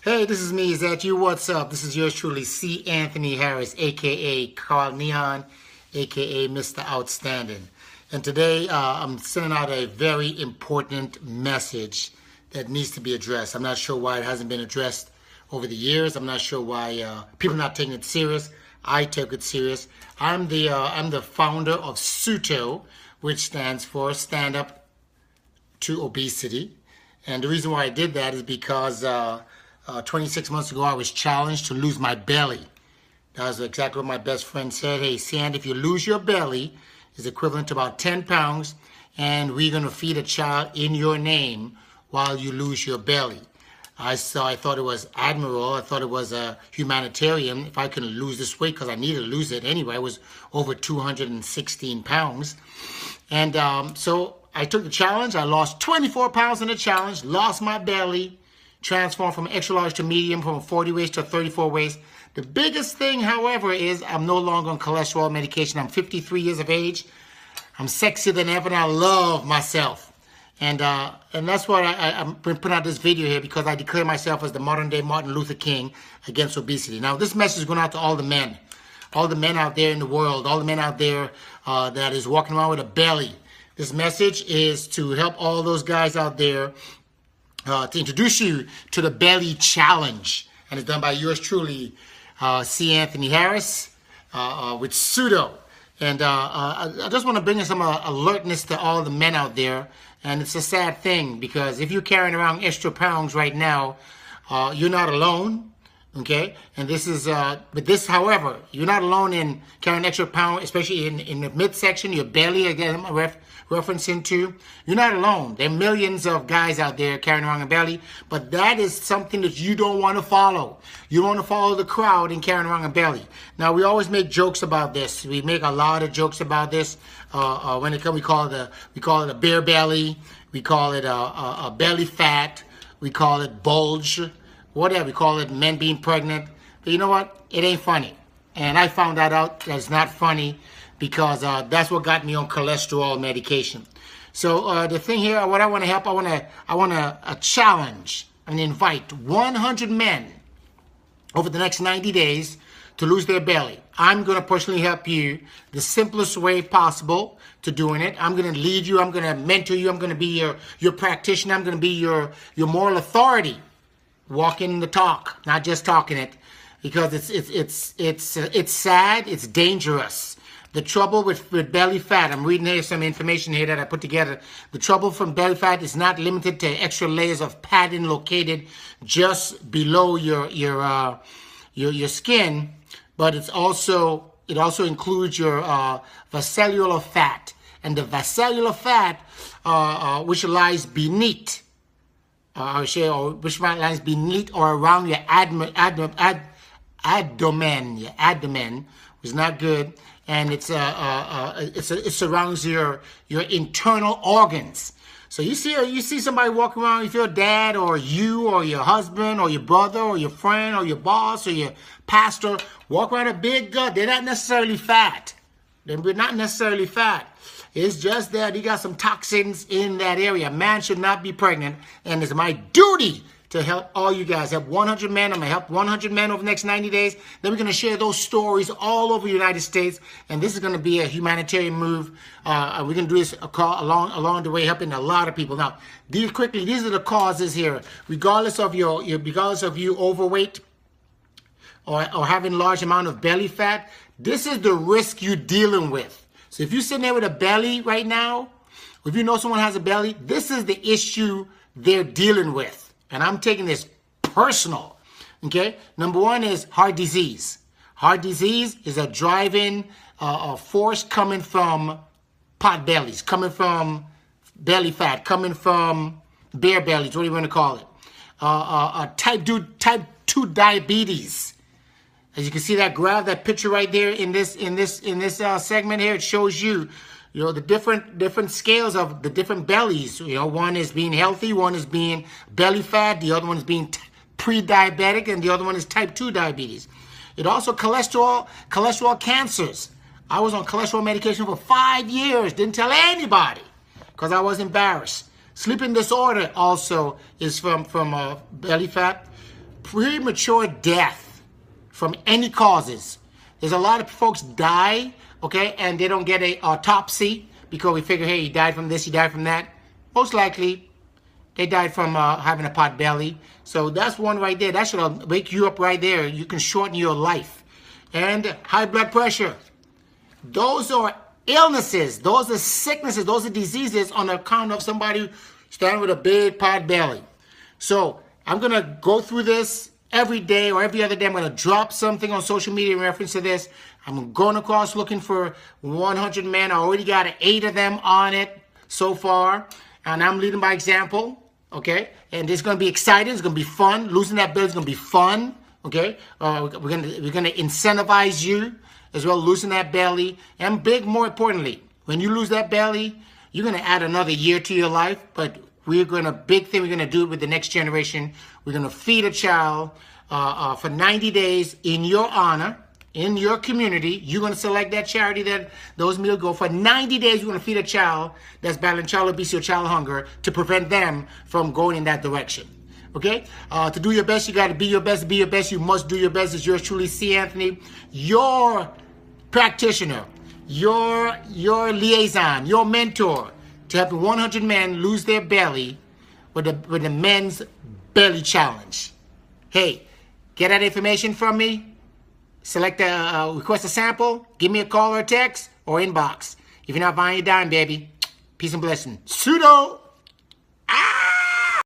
Hey, this is me. Is that you? What's up? This is yours truly, C.Anthony Harris, aka Carl Neon, aka Mr. Outstanding. And today I'm sending out a very important message that needs to be addressed. I'm not sure why it hasn't been addressed over the years. I'm not sure why people are not taking it serious. I take it serious. I'm the founder of SUTO, which stands for Stand Up to Obesity. And the reason why I did that is because 26 months ago I was challenged to lose my belly. That was exactly what my best friend said. Hey, Sand, if you lose your belly, it's equivalent to about 10 pounds, and we're going to feed a child in your name while you lose your belly. I thought it was admirable. I thought it was a humanitarian. If I could lose this weight, because I needed to lose it anyway, I was over 216 pounds. And so I took the challenge. I lost 24 pounds in the challenge, lost my belly, transformed from extra large to medium, from a 40 waist to a 34 waist. The biggest thing, however, is I'm no longer on cholesterol medication. I'm 53 years of age. I'm sexier than ever, and I love myself. And that's why I'm putting out this video here, because I declare myself as the modern-day Martin Luther King against obesity. Now, this message is going out to all the men out there in the world, all the men out there that is walking around with a belly. This message is to help all those guys out there, to introduce you to the Belly Challenge. And it's done by yours truly, C.Anthony Harris, with SUTO. And I just want to bring in some alertness to all the men out there. And it's a sad thing, because if you're carrying around extra pounds right now, you're not alone, okay? And this is, but this, however, you're not alone in carrying extra pound, especially in the midsection, your belly, again, I'm referencing to. You're not alone. There are millions of guys out there carrying around a belly, but that is something that you don't want to follow. You want to follow the crowd in carrying around a belly. Now, we always make jokes about this. We make a lot of jokes about this. When it comes, we call it a bear belly. We call it a belly fat. We call it bulge. Whatever. We call it men being pregnant. But you know what? It ain't funny. And I found that out. That's not funny, because that's what got me on cholesterol medication. So the thing here, what I want to help, I want to challenge and invite 100 men over the next 90 days to lose their belly. I'm going to personally help you the simplest way possible to doing it. I'm going to lead you. I'm going to mentor you. I'm going to be your practitioner. I'm going to be your moral authority, walking the talk, not just talking it, because it's sad. It's dangerous. The trouble with belly fat, I'm reading here some information here that I put together. The trouble from belly fat is not limited to extra layers of padding located just below your skin, but it also includes your vascular fat, and the vascular fat, which lies beneath, which lies beneath or around your abdomen. Your abdomen is not good. And it surrounds your internal organs. So you see somebody walking around, if your dad or you or your husband or your brother or your friend or your boss or your pastor walk around a big gut, they're not necessarily fat. They're not necessarily fat. It's just that he got some toxins in that area. A man should not be pregnant, and it's my duty to help all you guys. Help 100 men. I'm going to help 100 men over the next 90 days. Then we're going to share those stories all over the United States. And this is going to be a humanitarian move. We're going to do this along the way, helping a lot of people. Now, these are the causes here. Regardless of you overweight or having large amount of belly fat, this is the risk you're dealing with. So if you're sitting there with a belly right now, if you know someone has a belly, this is the issue they're dealing with. And I'm taking this personal, okay? Number one is heart disease. Heart disease is a driving force coming from pot bellies, coming from belly fat, coming from bear bellies, what do you want to call it? Type 2 diabetes. As you can see that graph, that picture right there in this segment here, it shows you the different scales of the different bellies. One is being healthy, one is being belly fat, the other one is being pre-diabetic, and the other one is type 2 diabetes. It also cholesterol cancers. I was on cholesterol medication for 5 years, didn't tell anybody because I was embarrassed. Sleeping disorder also is from belly fat. premature death from any causes. There's a lot of folks die, okay, and they don't get an autopsy because we figure, hey, he died from this, he died from that. Most likely, they died from having a pot belly. So that's one right there. That should wake you up right there. You can shorten your life. And high blood pressure. Those are illnesses. Those are sicknesses. Those are diseases on account of somebody standing with a big pot belly. So I'm going to go through this every day or every other day. I'm going to drop something on social media in reference to this. I'm going across looking for 100 men. I already got 8 of them on it so far. And I'm leading by example, okay? And it's going to be exciting. It's going to be fun. Losing that belly is going to be fun, okay? We're going to incentivize you as well, losing that belly. And more importantly, when you lose that belly, you're going to add another year to your life. But big thing we're going to do it with the next generation. We're going to feed a child for 90 days in your honor. In your community, you're going to select that charity that those meals go for. 90 days, you're going to feed a child that's battling child obesity or child hunger to prevent them from going in that direction. Okay? To do your best, you got to be your best. To be your best, you must do your best. It's yours truly, C.Anthony, your practitioner, your liaison, your mentor to help 100 men lose their belly with the men's belly challenge. Hey, get that information from me. Select request a sample, give me a call or a text, or inbox. If you're not buying your dime, baby, peace and blessing. SUTO!